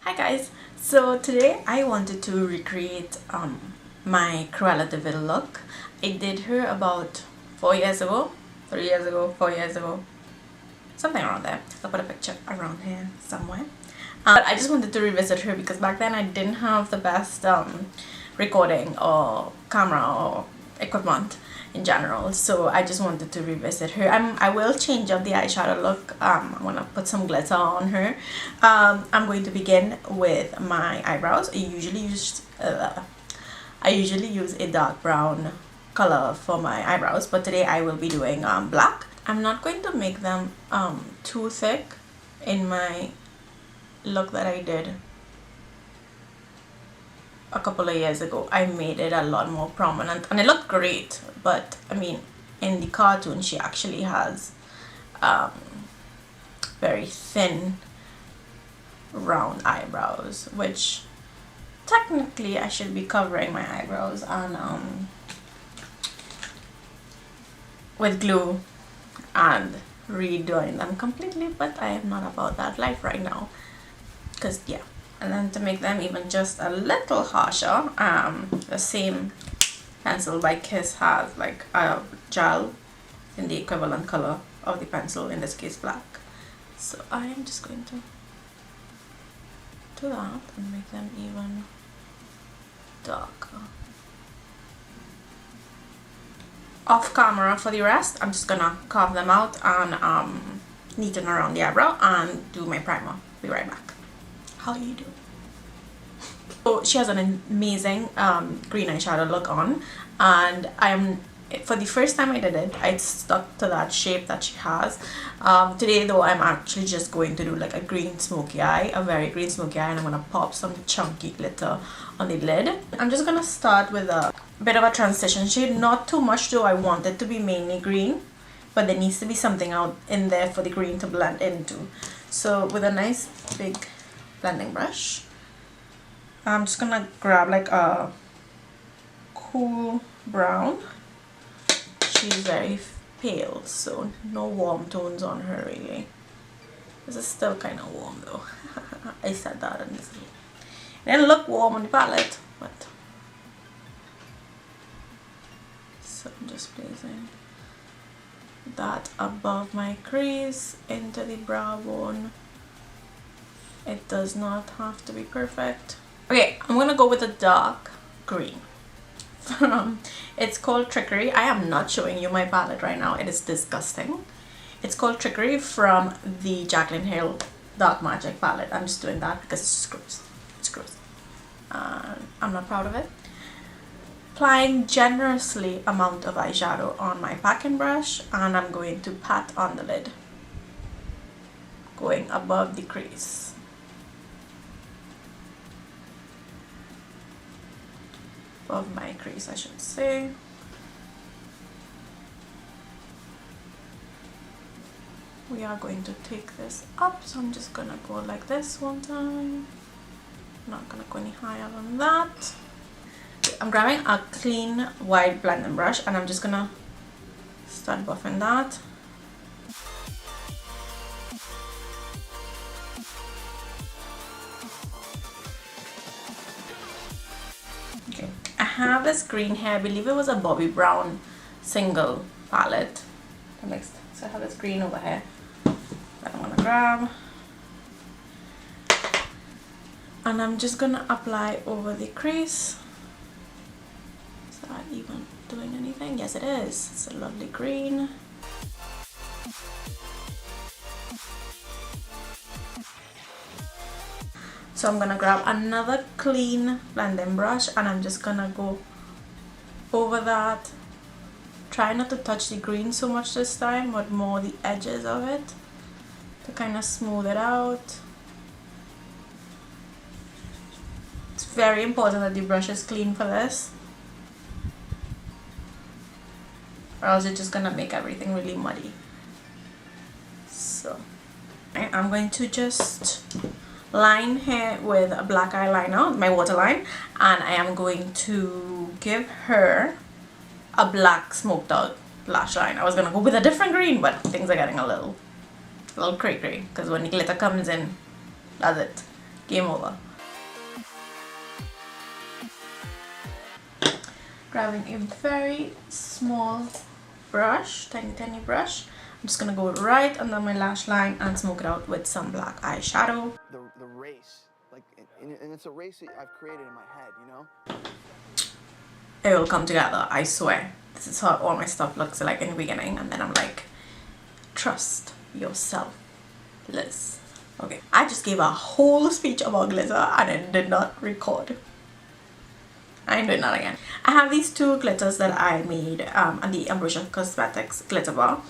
Hi guys, so today I wanted to recreate my Cruella de Vil look. I did her about 4 years ago, 3 years ago, 4 years ago, something around there. I'll put a picture around here somewhere. But I just wanted to revisit her because back then I didn't have the best recording or camera or equipment in general, so I just wanted to revisit her. I will change up the eyeshadow look. I'm gonna put some glitter on her. I'm going to begin with my eyebrows. I usually use a dark brown color for my eyebrows, but today I will be doing black. I'm not going to make them too thick in my look that I did a couple of years ago. I made it a lot more prominent and it looked great, but I mean, in the cartoon she actually has very thin round eyebrows, which technically I should be covering my eyebrows and with glue and redoing them completely, but I am not about that life right now, because yeah. And then to make them even just a little harsher, the same pencil by Kiss has like a gel in the equivalent color of the pencil, in this case black. So I am just going to do that and make them even darker. Off camera for the rest, I'm just gonna carve them out and neaten around the eyebrow and do my primer. Be right back. How you do? So she has an amazing green eyeshadow look on, and for the first time I did it, I stuck to that shape that she has. Today though, I'm actually just going to do like a green smoky eye, a very green smoky eye, and I'm gonna pop some chunky glitter on the lid. I'm just gonna start with a bit of a transition shade, not too much though. I want it to be mainly green, but there needs to be something out in there for the green to blend into. So with a nice big blending brush, I'm just gonna grab like a cool brown. She's very pale, so no warm tones on her really. This is still kind of warm though. I said that and it didn't look warm on the palette, but so I'm just placing that above my crease into the brow bone. It does not have to be perfect. Okay, I'm gonna go with a dark green. It's called Trickery. I am not showing you my palette right now. It is disgusting. It's called Trickery from the Jaclyn Hill Dark Magic palette. I'm just doing that because it's gross. It's gross. I'm not proud of it. Applying generously amount of eyeshadow on my packing brush, and I'm going to pat on the lid, going above the crease. Of my crease, I should say. We are going to take this up, so I'm just gonna go like this one time. I'm not gonna go any higher than that. I'm grabbing a clean white blending brush and I'm just gonna start buffing that. Okay. I have this green here. I believe it was a Bobbi Brown single palette. So I have this green over here that I'm gonna grab, and I'm just gonna apply over the crease. Is that even doing anything? Yes, it is. It's a lovely green. So I'm gonna grab another clean blending brush and I'm just gonna go over that. Try not to touch the green so much this time, but more the edges of it to kind of smooth it out. It's very important that the brush is clean for this, or else it's just gonna make everything really muddy. So I'm going to just line here with a black eyeliner, my waterline, and I am going to give her a black smoked out lash line. I was gonna go with a different green, but things are getting a little cray-cray because when the glitter comes in, that's it. game over. Grabbing a very small brush, tiny brush. I'm just gonna go right under my lash line and smoke it out with some black eyeshadow. The race, like, and it's a race that I've created in my head, you know? It will come together, I swear. This is how all my stuff looks like in the beginning, and then I'm like, trust yourself, Liz. Okay, I just gave a whole speech about glitter and it did not record. I ain't doing that again. I have these two glitters that I made at the Ambrosia Cosmetics glitter bar.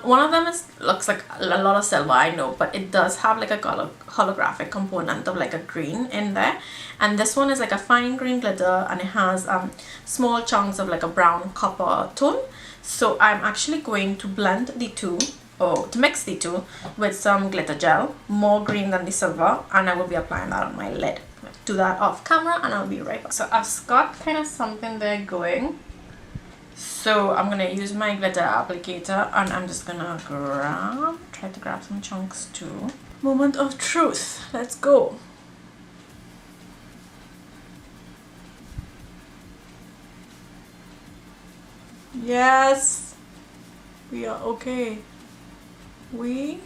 One of them looks like a lot of silver, I know, but it does have like a holographic component of like a green in there. And this one is like a fine green glitter, and it has small chunks of like a brown copper tone. So I'm actually going to blend the two, or to mix the two with some glitter gel, more green than the silver, and I will be applying that on my lid. Do that off camera and I'll be right back. So I've got kind of something there going. So I'm gonna use my glitter applicator and I'm just gonna try to grab some chunks too. Moment of truth. Let's go. Yes, we are okay. We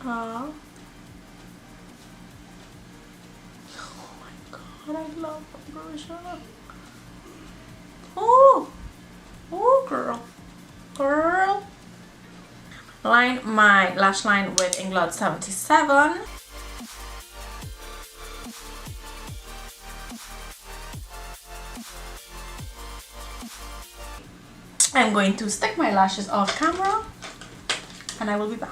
are. Oh my god, I love Ambrosia. Oh girl. Line my lash line with Inglot 77. I'm going to stick my lashes off camera and I will be back.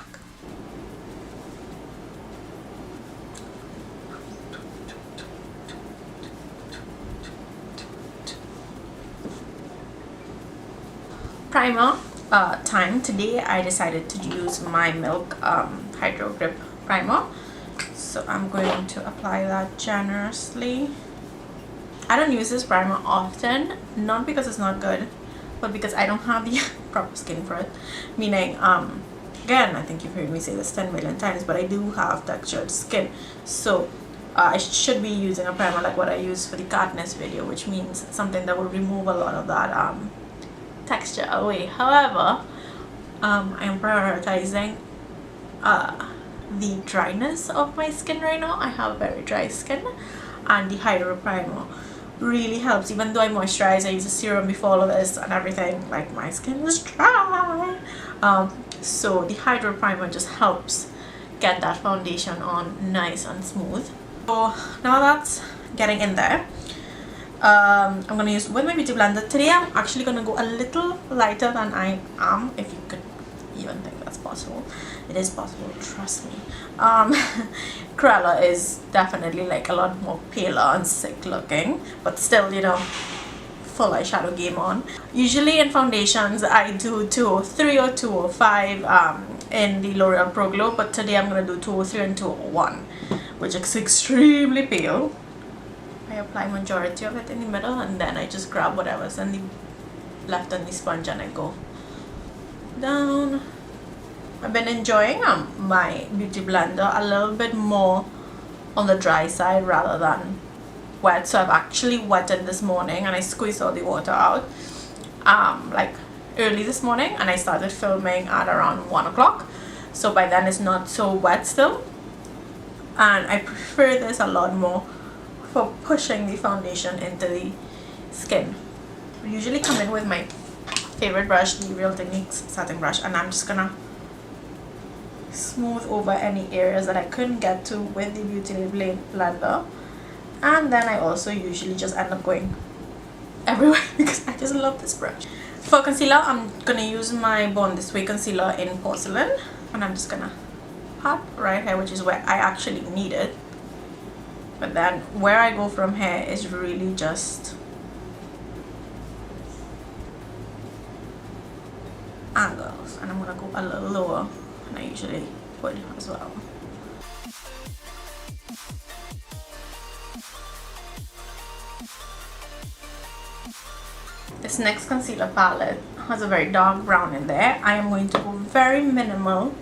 Primer time. Today I decided to use my Milk Hydro Grip Primer. So I'm going to apply that generously. I don't use this primer often, not because it's not good, but because I don't have the proper skin for it. Meaning, again, I think you've heard me say this 10 million times, but I do have textured skin. So I should be using a primer like what I used for the Katniss video, which means something that will remove a lot of that texture away. However, I am prioritizing the dryness of my skin right now. I have very dry skin, and the Hydro Primer really helps. Even though I moisturize, I use a serum before all of this and everything, like my skin is dry. So the Hydro Primer just helps get that foundation on nice and smooth. So now that's getting in there, I'm gonna use with my beauty blender. Today I'm actually gonna go a little lighter than I am, if you could even think that's possible. It is possible, trust me. Cruella is definitely like a lot more paler and sick looking, but still, you know, full eyeshadow game on. Usually in foundations I do 203 or 205 in the L'Oreal Pro Glow, but today I'm gonna do 203 and 201, which is extremely pale. I apply majority of it in the middle, and then I just grab whatever's in the left on the sponge and I go down. I've been enjoying my beauty blender a little bit more on the dry side rather than wet. So I've actually wetted this morning and I squeezed all the water out like early this morning, and I started filming at around 1 o'clock. So by then it's not so wet still, and I prefer this a lot more for pushing the foundation into the skin. I usually come in with my favorite brush, the Real Techniques satin brush, and I'm just gonna smooth over any areas that I couldn't get to with the Beauty blender. And then I also usually just end up going everywhere because I just love this brush. For concealer, I'm gonna use my Born This Way concealer in Porcelain, and I'm just gonna pat right here, which is where I actually need it. But then where I go from here is really just angles, and I'm gonna go a little lower than I usually would as well. This next concealer palette has a very dark brown in there. I am going to go very minimal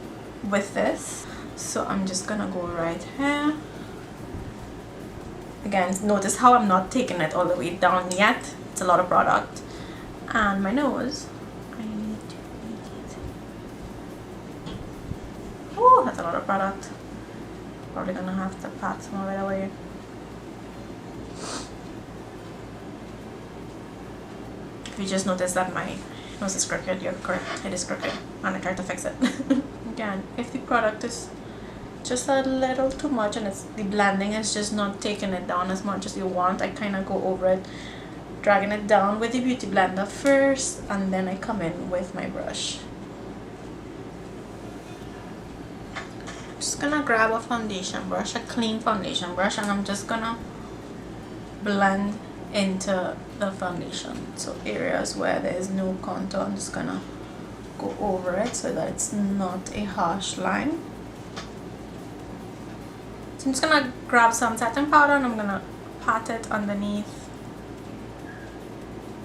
with this. So I'm just gonna go right here. Again, notice how I'm not taking it all the way down yet. It's a lot of product. And my nose, I need to it. Oh, that's a lot of product. Probably gonna have to pat some of it away. If you just notice that my nose is crooked, you're correct. It is crooked, and I try to fix it. Again, if the product is just a little too much and the blending is just not taking it down as much as you want, I kind of go over it, dragging it down with the beauty blender first, and then I come in with my brush. I'm just gonna grab a foundation brush, a clean foundation brush, and I'm just gonna blend into the foundation. So areas where there is no contour, I'm just gonna go over it so that it's not a harsh line. So I'm just gonna grab some setting powder and I'm gonna pat it underneath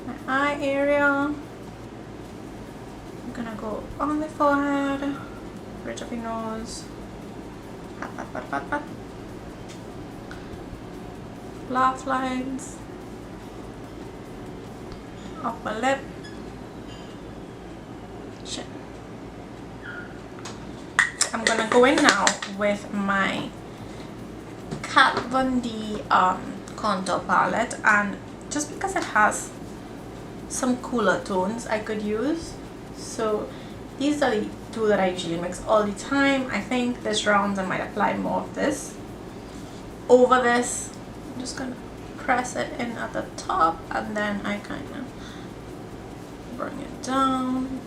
my eye area. I'm gonna go on the forehead, bridge of your nose, pat, pat, pat, pat, pat. Laugh lines, upper lip, chin. I'm gonna go in now with my Kat Von D contour palette, and just because it has some cooler tones I could use, so these are the two that I usually mix all the time. I think this round I might apply more of this over this. I'm just gonna press it in at the top and then I kind of bring it down.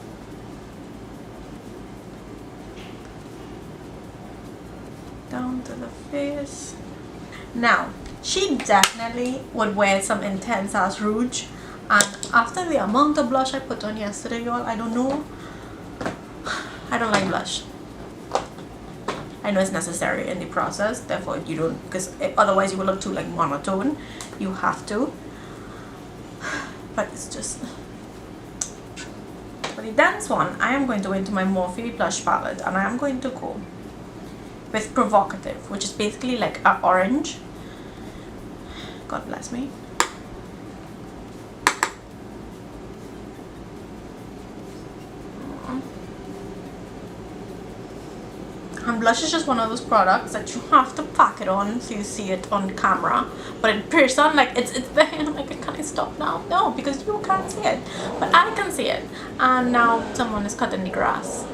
Down to the face. Now, she definitely would wear some intense ass rouge, and after the amount of blush I put on yesterday, y'all, I don't know. I don't like blush. I know it's necessary in the process, therefore you don't, because otherwise you will look too like monotone. You have to, but it's just for the dense one. I am going to go into my Morphe blush palette and I am going to go with Provocative, which is basically like an orange. God bless me. And blush is just one of those products that you have to pack it on so you see it on camera, but in person, like it's there. I'm like, can I stop now? No, because you can't see it, but I can see it. And now someone is cutting the grass.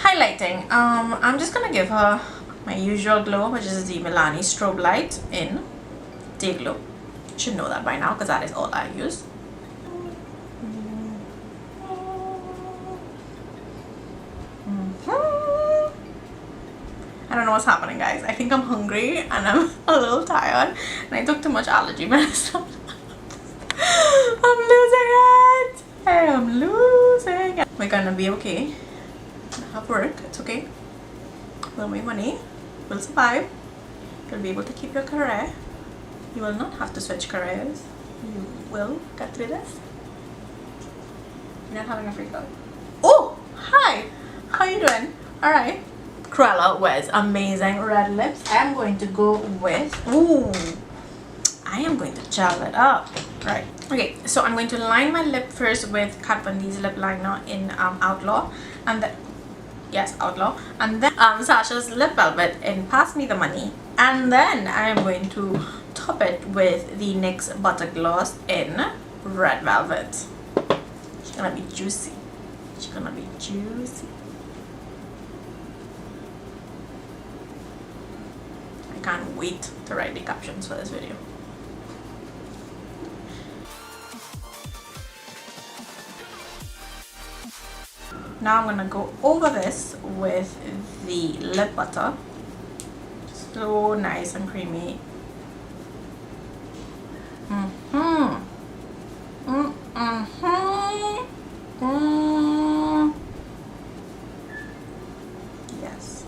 Highlighting. I'm just gonna give her my usual glow, which is the Milani strobe light in Day Glow. You should know that by now because that is all I use. I don't know what's happening, guys. I think I'm hungry and I'm a little tired and I took too much allergy medicine. I'm losing it. I am losing it. We're gonna be okay. I have work. It's okay. We'll make money. We'll survive. You'll be able to keep your career. You will not have to switch careers. You will get through this. You're not having a freak out. Oh, hi. How you doing? All right. Cruella wears amazing red lips. I am going to go with, I am going to gel it up. Right. Okay, so I'm going to line my lip first with Kat Von D's lip liner in Outlaw, and then, yes, Outlaw, and then Sasha's lip velvet in Pass Me the Money, and then I am going to top it with the NYX butter gloss in Red Velvet. She's gonna be juicy. She's gonna be juicy. I can't wait to write the captions for this video. Now I'm gonna go over this with the lip butter. So nice and creamy. Yes.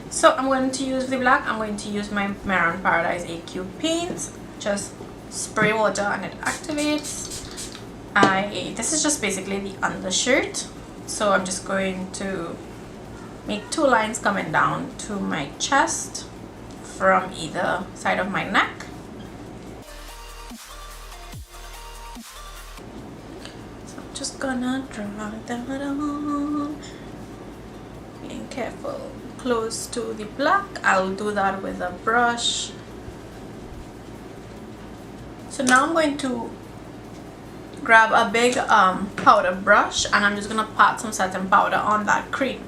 So I'm going to use the black. I'm going to use my Maroon Paradise AQ paint. Just spray water and it activates. This is just basically the undershirt. So I'm just going to make 2 lines coming down to my chest from either side of my neck. So I'm just gonna drag that on, being careful, close to the black. I'll do that with a brush. So now I'm going to grab a big powder brush, and I'm just gonna pat some setting powder on that cream.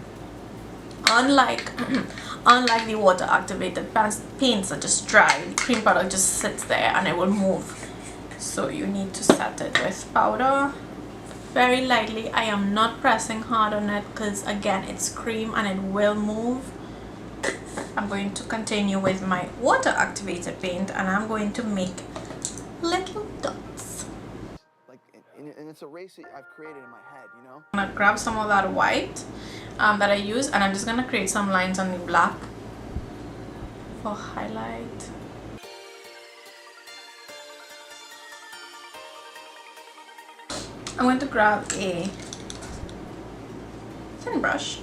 Unlike the water activated paints that just dry, the cream powder just sits there and it will move. So you need to set it with powder very lightly. I am not pressing hard on it because again it's cream and it will move. I'm going to continue with my water activated paint, and I'm going to make little dots. Like, and it's a race I've created in my head, you know? I'm gonna grab some of that white that I use, and I'm just gonna create some lines on the black for highlight. I'm going to grab a thin brush,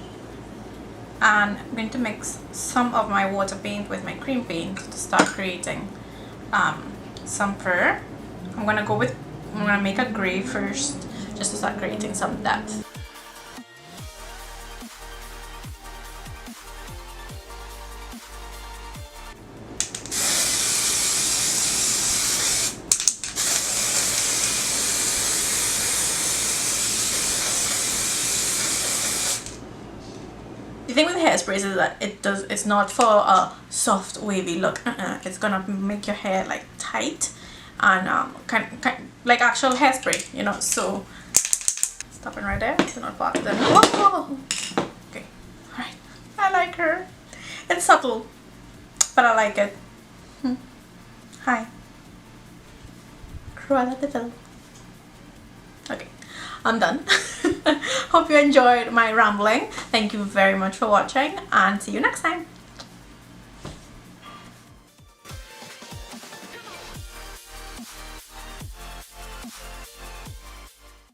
and I'm going to mix some of my water paint with my cream paint to start creating some fur. I'm gonna make a gray first, just to start creating some depth. The thing with hairsprays is that it's not for a soft wavy look. It's gonna make your hair like tight and kind like actual hairspray, you know. So stopping right there. Do not part them. Whoa! Okay, all right. I like her. It's subtle, but I like it. Hi, Cruella de Vil. Okay, I'm done. Hope you enjoyed my rambling. Thank you very much for watching, and see you next time.